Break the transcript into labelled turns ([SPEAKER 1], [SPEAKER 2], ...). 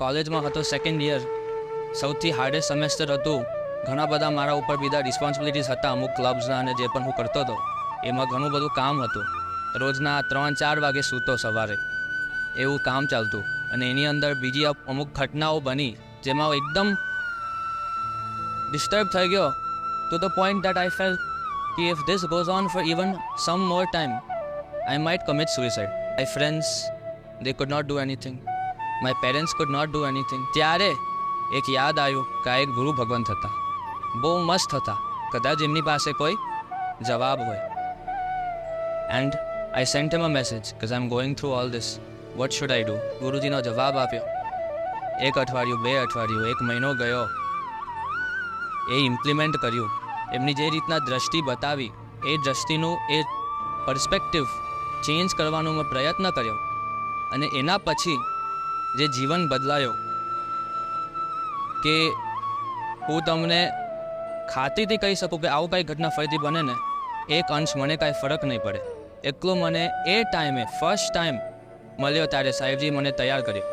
[SPEAKER 1] કોલેજમાં હતો, second year, સૌથી હાર્ડેસ્ટ સેમેસ્ટર હતું. ઘણા બધા મારા ઉપર બીજા રિસ્પોન્સિબિલિટીઝ હતા, અમુક ક્લબ્સના અને જે પણ હું કરતો હતો એમાં ઘણું બધું કામ હતું. રોજના 3-4 વાગે સૂતો સવારે, એવું કામ ચાલતું. અને એની અંદર બીજી અમુક ઘટનાઓ બની જેમાં હું એકદમ ડિસ્ટર્બ થઈ ગયો, to the point that I felt કે if this goes on for even some more time I might commit suicide. My friends, they could not do anything. My parents could not do anything. ત્યારે એક યાદ આવ્યું કે આ એક ગુરુ ભગવંત હતા, બહુ મસ્ત હતા, કદાચ એમની પાસે કોઈ જવાબ હોય. And I sent him a message because I'm going through all this. What should I do? ગુરુજીનો જવાબ આપ્યો. 1 અઠવાડિયું, 2 અઠવાડિયું, 1 મહિનો ગયો, એ ઇમ્પ્લિમેન્ટ કર્યું. એમની જે રીતના દ્રષ્ટિ બતાવી, એ દ્રષ્ટિનું એ પર્સપેક્ટિવ ચેન્જ કરવાનો મેં પ્રયત્ન કર્યો. અને એના પછી જે જીવન બદલાયો, કે હું તમને ખાતરીથી કહી શકું કે આવું કાંઈ ઘટના ફરીથી બને ને, એક અંશ મને કાંઈ ફરક નહીં પડે. એટલું મને એ ટાઈમે ફર્સ્ટ ટાઈમ મળ્યો ત્યારે સાહેબજી મને તૈયાર કર્યો.